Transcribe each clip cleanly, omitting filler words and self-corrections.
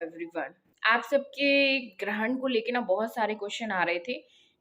Everyone, आप सबके ग्रहण को लेके ना बहुत सारे क्वेश्चन आ रहे थे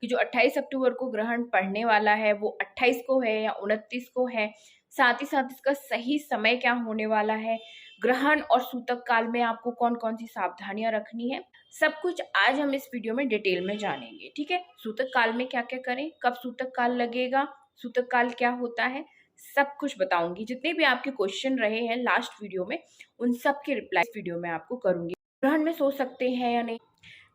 कि जो 28 अक्टूबर को ग्रहण पड़ने वाला है वो 28 को है या 29 को है। साथ ही साथ इसका सही समय क्या होने वाला है, ग्रहण और सूतक काल में आपको कौन कौन सी सावधानियां रखनी है, सब कुछ आज हम इस वीडियो में डिटेल में जानेंगे। ठीक है, सूतक काल में क्या क्या करें, कब सूतक काल लगेगा, सूतक काल क्या होता है, सब कुछ बताऊंगी। जितने भी आपके क्वेश्चन रहे हैं लास्ट वीडियो में, उन सब के रिप्लाई इस वीडियो में आपको करूंगी। ग्रहण में सो सकते हैं या नहीं,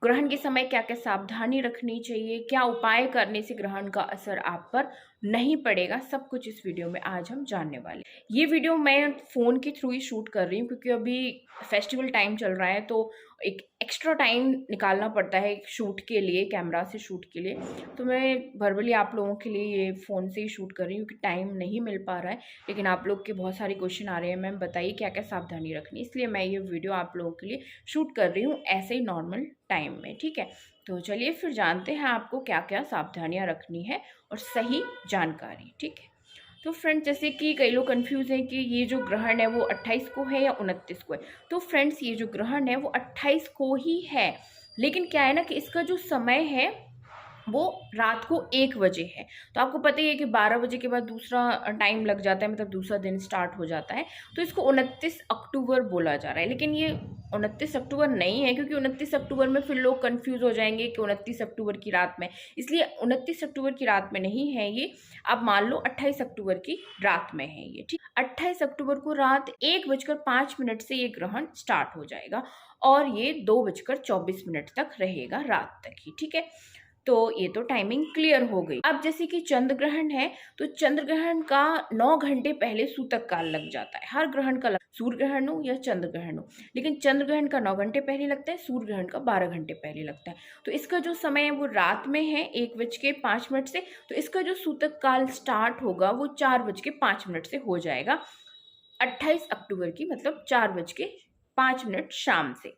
ग्रहण के समय क्या क्या सावधानी रखनी चाहिए, क्या उपाय करने से ग्रहण का असर आप पर नहीं पड़ेगा, सब कुछ इस वीडियो में आज हम जानने वाले हैं। ये वीडियो मैं फ़ोन के थ्रू ही शूट कर रही हूँ क्योंकि अभी फेस्टिवल टाइम चल रहा है, तो एक एक्स्ट्रा टाइम निकालना पड़ता है शूट के लिए, कैमरा से शूट के लिए। तो मैं वर्बली आप लोगों के लिए ये फ़ोन से ही शूट कर रही हूँ क्योंकि टाइम नहीं मिल पा रहा है। लेकिन आप लोग के बहुत सारे क्वेश्चन आ रहे हैं, मैम बताइए क्या क्या सावधानी रखनी, इसलिए मैं ये वीडियो आप लोगों के लिए शूट कर रही हूँ ऐसे ही नॉर्मल टाइम में। ठीक है, तो चलिए फिर जानते हैं आपको क्या क्या सावधानियां रखनी है और सही जानकारी। ठीक है, तो फ्रेंड्स जैसे कि कई लोग कंफ्यूज हैं कि ये जो ग्रहण है वो 28 को है या 29 को है। तो फ्रेंड्स ये जो ग्रहण है वो 28 को ही है, लेकिन क्या है ना कि इसका जो समय है वो रात को 1 बजे है। तो आपको पता ही है कि 12 बजे के बाद दूसरा टाइम लग जाता है, मतलब दूसरा दिन स्टार्ट हो जाता है। तो इसको 29 अक्टूबर बोला जा रहा है, लेकिन ये 29 अक्टूबर नहीं है क्योंकि 29 अक्टूबर में फिर लोग कंफ्यूज हो जाएंगे कि 29 अक्टूबर की रात में, इसलिए 29 अक्टूबर की रात में नहीं है ये। आप मान लो 28 अक्टूबर की रात में है ये। ठीक, 28 अक्टूबर को रात 1:05 से ये ग्रहण स्टार्ट हो जाएगा और ये 2:24 तक रहेगा, रात तक ही। ठीक है, तो ये तो टाइमिंग क्लियर हो गई। अब जैसे कि चंद्र ग्रहण है, तो चंद्र ग्रहण का 9 घंटे पहले सूतक काल लग जाता है। हर ग्रहण का सूर्य ग्रहण हो या चंद्र ग्रहण हो, लेकिन चंद्र ग्रहण का 9 घंटे पहले लगता है, सूर्य ग्रहण का 12 घंटे पहले लगता है। तो इसका जो समय है वो रात में है 1:05 से। तो इसका जो सूतक काल स्टार्ट होगा वो 4:05 से हो जाएगा 28 अक्टूबर की, मतलब 4:05 शाम से।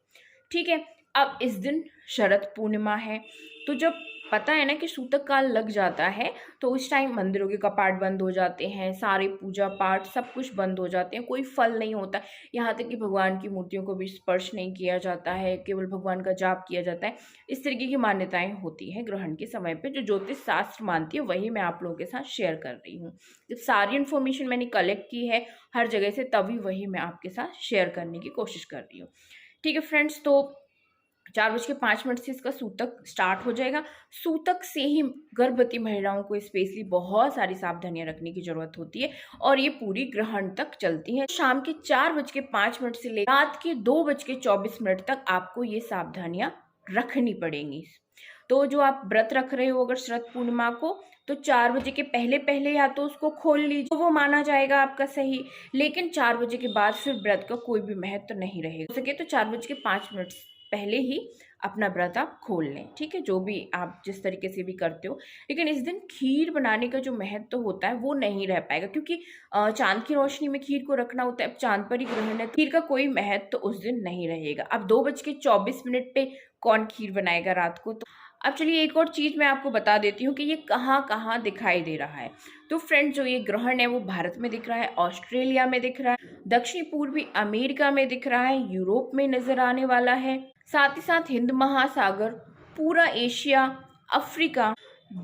ठीक है, अब इस दिन शरद पूर्णिमा है, तो जब पता है ना कि सूतक काल लग जाता है तो उस टाइम मंदिरों के कपाट बंद हो जाते हैं, सारे पूजा पाठ सब कुछ बंद हो जाते हैं, कोई फल नहीं होता। यहाँ तक कि भगवान की मूर्तियों को भी स्पर्श नहीं किया जाता है, केवल भगवान का जाप किया जाता है। इस तरीके की मान्यताएं होती हैं ग्रहण के समय पे, जो ज्योतिष शास्त्र मानती है वही मैं आप लोगों के साथ शेयर कर रही हूँ। जब सारी इन्फॉर्मेशन मैंने कलेक्ट की है हर जगह से, तभी वही मैं आपके साथ शेयर करने की कोशिश कर रही हूँ। ठीक है फ्रेंड्स, तो 4:05 से इसका सूतक स्टार्ट हो जाएगा। सूतक से ही गर्भवती महिलाओं को स्पेशली बहुत सारी सावधानियां रखने की जरूरत होती है और ये पूरी ग्रहण तक चलती है। शाम के 4:05 से लेकर रात के 2:24 तक आपको ये सावधानियां रखनी पड़ेंगी। तो जो आप व्रत रख रहे हो अगर शरद पूर्णिमा को, तो 4 बजे के पहले पहले या तो उसको खोल लीजिए, तो वो माना जाएगा आपका सही। लेकिन 4 बजे के बाद फिर व्रत का कोई भी महत्व नहीं रहेगा। हो सके तो 4:05 पहले ही अपना व्रत आप खोल लें। ठीक है, जो भी आप जिस तरीके से भी करते हो। लेकिन इस दिन खीर बनाने का जो महत्व होता है वो नहीं रह पाएगा क्योंकि चांद की रोशनी में खीर को रखना होता है। अब चांद पर ही ग्रहण है, खीर का कोई महत्व उस दिन नहीं रहेगा। अब 2:24 पे कौन खीर बनाएगा रात को। तो अब चलिए एक और चीज़ मैं आपको बता देती हूँ कि ये कहाँ कहाँ दिखाई दे रहा है। तो फ्रेंड्स जो ये ग्रहण है वो भारत में दिख रहा है, ऑस्ट्रेलिया में दिख रहा है, दक्षिण पूर्वी अमेरिका में दिख रहा है, यूरोप में नजर आने वाला है, साथ ही साथ हिंद महासागर, पूरा एशिया, अफ्रीका,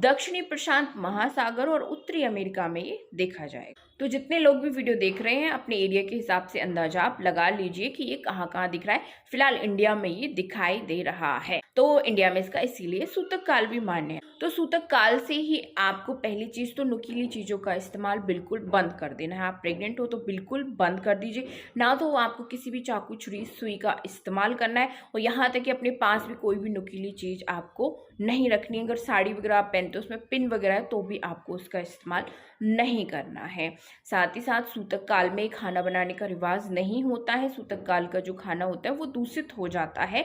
दक्षिणी प्रशांत महासागर और उत्तरी अमेरिका में ये देखा जाएगा। तो जितने लोग भी वीडियो देख रहे हैं अपने एरिया के हिसाब से अंदाजा आप लगा लीजिए कि ये कहाँ कहाँ दिख रहा है। फिलहाल इंडिया में ये दिखाई दे रहा है, तो इंडिया में इसका इसीलिए सूतक काल भी मान्य है। तो सूतक काल से ही आपको पहली चीज तो नुकीली चीजों का इस्तेमाल बिल्कुल बंद कर देना है। आप प्रेग्नेंट हो तो बिल्कुल बंद कर दीजिए, ना तो आपको किसी भी चाकू छुरी सुई का इस्तेमाल करना है, और यहाँ तक कि अपने पास भी कोई भी नुकीली चीज आपको नहीं रखनी है। अगर साड़ी वगैरह आप पहनते हो उसमें पिन वगैरह है तो भी आपको उसका इस्तेमाल नहीं करना है। साथ ही साथ सूतक काल में खाना बनाने का रिवाज नहीं होता है। सूतक काल का जो खाना होता है वो दूषित हो जाता है,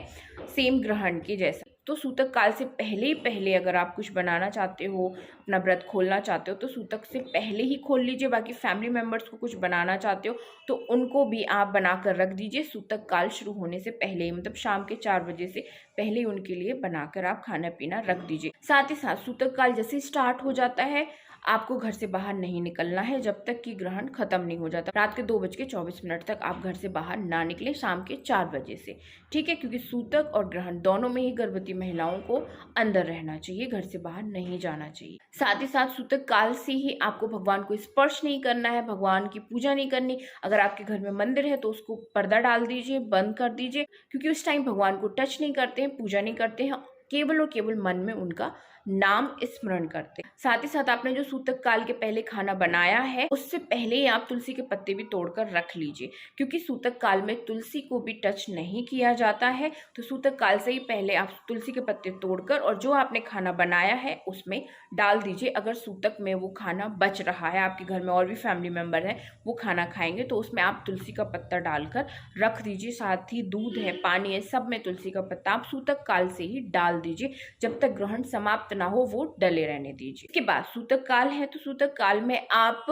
सेम ग्रहण के जैसा। तो सूतक काल से पहले ही पहले अगर आप कुछ बनाना चाहते हो, अपना व्रत खोलना चाहते हो, तो सूतक से पहले ही खोल लीजिए। बाकी फैमिली मेम्बर्स को कुछ बनाना चाहते हो तो उनको भी आप बना कर रख दीजिए सूतक काल शुरू होने से पहले ही, मतलब शाम के 4 बजे से पहले ही उनके लिए बनाकर आप खाना पीना रख दीजिए। साथ ही साथ सूतक काल जैसे स्टार्ट हो जाता है आपको घर से बाहर नहीं निकलना है जब तक कि ग्रहण खत्म नहीं हो जाता। रात के 2:24 तक आप घर से बाहर ना निकले, शाम के 4 बजे से, ठीक है, क्योंकि सूतक और ग्रहण दोनों में ही गर्भवती महिलाओं को अंदर रहना चाहिए, घर से बाहर नहीं जाना चाहिए। साथ ही साथ सूतक काल से ही आपको भगवान को स्पर्श नहीं करना है, भगवान की पूजा नहीं करनी। अगर आपके घर में मंदिर है तो उसको पर्दा डाल दीजिए, बंद कर दीजिए, क्योंकि उस टाइम भगवान को टच नहीं करते हैं, पूजा नहीं करते हैं, केवल और केवल मन में उनका नाम स्मरण करते। साथ ही साथ आपने जो सूतक काल के पहले खाना बनाया है उससे पहले ही आप तुलसी के पत्ते भी तोड़कर रख लीजिए, क्योंकि सूतक काल में तुलसी को भी टच नहीं किया जाता है। तो सूतक काल से ही पहले आप तुलसी के पत्ते तोड़कर और जो आपने खाना बनाया है उसमें डाल दीजिए। अगर सूतक में वो खाना बच रहा है, आपके घर में और भी फैमिली मेंबर है वो खाना खाएंगे, तो उसमें आप तुलसी का पत्ता डालकर रख दीजिए। साथ ही दूध है, पानी है, सब में तुलसी का पत्ता आप सूतक काल से ही डाल दीजिए। जब तक ग्रहण समाप्त ना हो वो डले रहने दीजिए। इसके बाद सूतक काल है तो सूतक काल में आप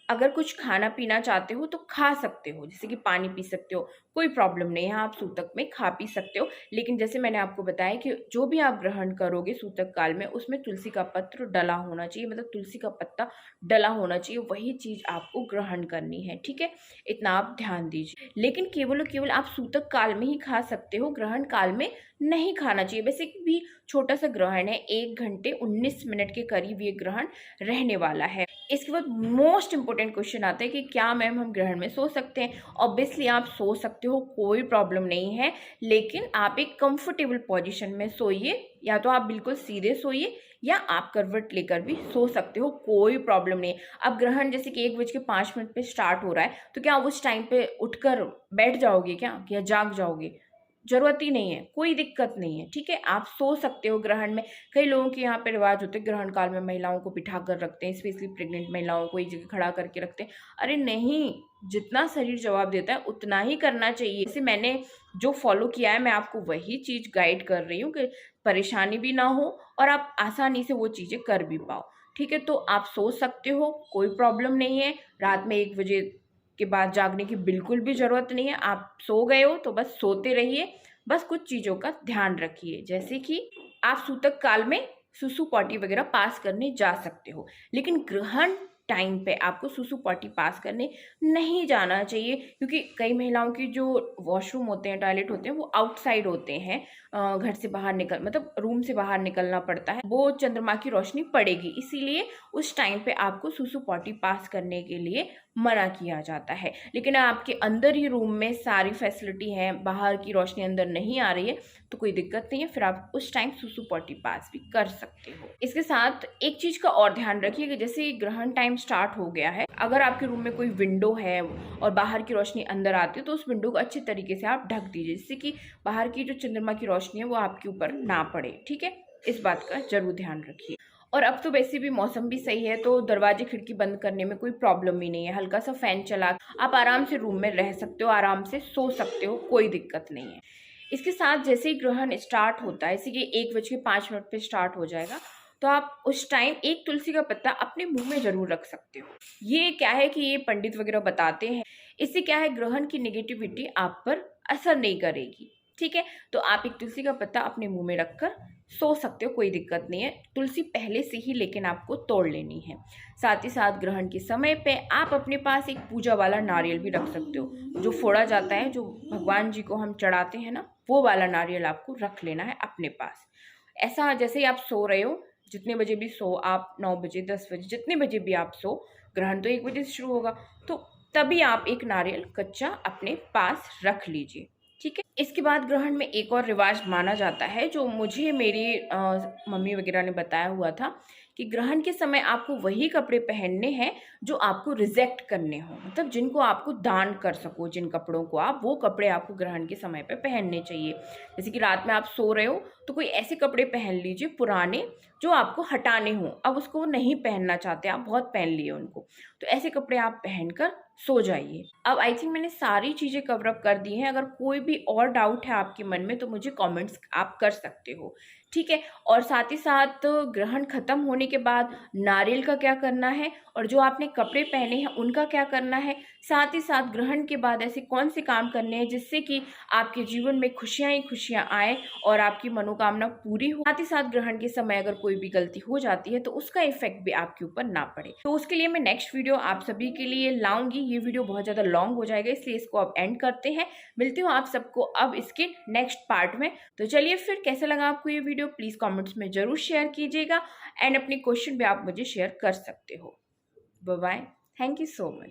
अगर कुछ खाना पीना चाहते हो तो खा सकते हो, जैसे कि पानी पी सकते हो, कोई प्रॉब्लम नहीं है, आप सूतक में खा पी सकते हो। लेकिन जैसे मैंने आपको बताया कि जो भी आप ग्रहण करोगे सूतक काल में उसमें तुलसी का पत्र डला होना चाहिए, मतलब तुलसी का पत्ता डला होना चाहिए, वही चीज आपको ग्रहण करनी है, ठीक है, इतना आप ध्यान दीजिए। लेकिन केवल और केवल आप सूतक काल में ही खा सकते हो, ग्रहण काल में नहीं खाना चाहिए। वैसे भी छोटा सा ग्रहण है, 1 घंटे 19 मिनट के करीब ये ग्रहण रहने वाला है। इसके बाद मोस्ट इंपोर्टेंट क्वेश्चन आता है कि क्या मैम हम ग्रहण में सो सकते हैं? ऑब्वियसली आप सो सकते हो, कोई प्रॉब्लम नहीं है, लेकिन आप एक कंफर्टेबल पोजीशन में सोइए, या तो आप बिल्कुल सीधे सोइए या आप करवट लेकर भी सो सकते हो, कोई प्रॉब्लम नहीं। अब ग्रहण जैसे कि 1:05 पे स्टार्ट हो रहा है तो क्या आप उस टाइम पे उठकर बैठ जाओगे क्या, या जाग जाओगे? जरूरत ही नहीं है, कोई दिक्कत नहीं है, ठीक है, आप सो सकते हो ग्रहण में। कई लोगों के यहाँ पे रिवाज होते हैं ग्रहण काल में महिलाओं को बिठा कर रखते हैं, स्पेशली प्रेग्नेंट महिलाओं को एक जगह खड़ा करके रखते हैं। अरे नहीं, जितना शरीर जवाब देता है उतना ही करना चाहिए। जैसे मैंने जो फॉलो किया है मैं आपको वही चीज गाइड कर रही हूँ कि परेशानी भी ना हो और आप आसानी से वो चीजें कर भी पाओ, ठीक है। तो आप सो सकते हो, कोई प्रॉब्लम नहीं है। रात में 1 बजे के बाद जागने की बिल्कुल भी जरूरत नहीं है। आप सो गए हो तो बस सोते रहिए, बस कुछ चीजों का ध्यान रखिए, जैसे कि आप सूतक काल में सुसु पॉटी वगैरह पास करने जा सकते हो, लेकिन ग्रहण टाइम पे आपको सुसु पॉटी पास करने नहीं जाना चाहिए, क्योंकि कई महिलाओं की जो वॉशरूम होते हैं, टॉयलेट होते हैं, वो आउटसाइड होते हैं, घर से बाहर निकल मतलब रूम से बाहर निकलना पड़ता है, वो चंद्रमा की रोशनी पड़ेगी, इसीलिए उस टाइम पे आपको सुसु पॉटी पास करने के लिए मना किया जाता है। लेकिन आपके अंदर ही रूम में सारी फैसिलिटी है, बाहर की रोशनी अंदर नहीं आ रही है तो कोई दिक्कत नहीं है, फिर आप उस टाइम सुसु पॉटी पास भी कर सकते हो। इसके साथ एक चीज का और ध्यान रखिए कि जैसे ग्रहण टाइम स्टार्ट हो गया है, अगर आपके रूम में कोई विंडो है और बाहर की रोशनी अंदर आती है तो उस विंडो को अच्छे तरीके से आप ढक दीजिए, जिससे कि बाहर की जो चंद्रमा की रोशनी है वो आपके ऊपर ना पड़े, ठीक है, इस बात का जरूर ध्यान रखिए। और अब तो वैसे भी मौसम भी सही है तो दरवाजे खिड़की बंद करने में कोई प्रॉब्लम ही नहीं है, हल्का सा फैन चला आप आराम से रूम में रह सकते हो, आराम से सो सकते हो, कोई दिक्कत नहीं है। इसके साथ जैसे ही ग्रहण स्टार्ट होता है, जैसे कि 1:05 पे स्टार्ट हो जाएगा, तो आप उस टाइम एक तुलसी का पत्ता अपने मुंह में जरूर रख सकते हो। ये क्या है कि ये पंडित वगैरह बताते हैं, इससे क्या है ग्रहण की नेगेटिविटी आप पर असर नहीं करेगी, ठीक है। तो आप एक तुलसी का पत्ता अपने मुंह में रखकर सो सकते हो, कोई दिक्कत नहीं है। तुलसी पहले से ही लेकिन आपको तोड़ लेनी है। साथ ही साथ ग्रहण के समय पे आप अपने पास एक पूजा वाला नारियल भी रख सकते हो, जो फोड़ा जाता है, जो भगवान जी को हम चढ़ाते हैं ना, वो वाला नारियल आपको रख लेना है अपने पास। ऐसा जैसे ही आप सो रहे हो, जितने बजे भी सो आप, 9 बजे 10 बजे जितने बजे भी आप सो, ग्रहण तो 1 बजे से शुरू होगा, तो तभी आप एक नारियल कच्चा अपने पास रख लीजिए, ठीक है। इसके बाद ग्रहण में एक और रिवाज माना जाता है, जो मुझे मेरी मम्मी वगैरह ने बताया हुआ था, कि ग्रहण के समय आपको वही कपड़े पहनने हैं जो आपको रिजेक्ट करने हो, मतलब जिनको आपको दान कर सको, जिन कपड़ों को आप, वो कपड़े आपको ग्रहण के समय पे पहनने चाहिए। जैसे कि रात में आप सो रहे हो तो कोई ऐसे कपड़े पहन लीजिए पुराने जो आपको हटाने हो, अब उसको नहीं पहनना चाहते, आप बहुत पहन लिए उनको, तो ऐसे कपड़े आप पहनकर सो जाइए। अब आई थिंक मैंने सारी चीजें कवर अप कर दी हैं। अगर कोई भी और डाउट है आपके मन में तो मुझे कमेंट्स आप कर सकते हो, ठीक है। और साथ ही साथ ग्रहण खत्म होने के बाद नारियल का क्या करना है और जो आपने कपड़े पहने हैं उनका क्या करना है, साथ ही साथ ग्रहण के बाद ऐसे कौन से काम करने हैं जिससे कि आपके जीवन में खुशियां ही खुशियां आए और आपकी मनोकामना पूरी हो। साथ ही साथ ग्रहण के समय अगर कोई भी गलती हो जाती है तो उसका इफेक्ट भी आपके ऊपर ना पड़े। तो उसके लिए मैं नेक्स्ट वीडियो आप सभी के लिए लाऊंगी। ये वीडियो बहुत ज्यादा लॉन्ग हो जाएगा, इसलिए इसको अब एंड करते हैं। मिलती हूँ आप सबको अब इसके नेक्स्ट पार्ट में। तो चलिए फिर, कैसा लगा आपको ये वीडियो प्लीज कमेंट्स में जरूर शेयर कीजिएगा एंड अपने क्वेश्चन भी आप मुझे शेयर कर सकते हो। Bye bye, thank you so much.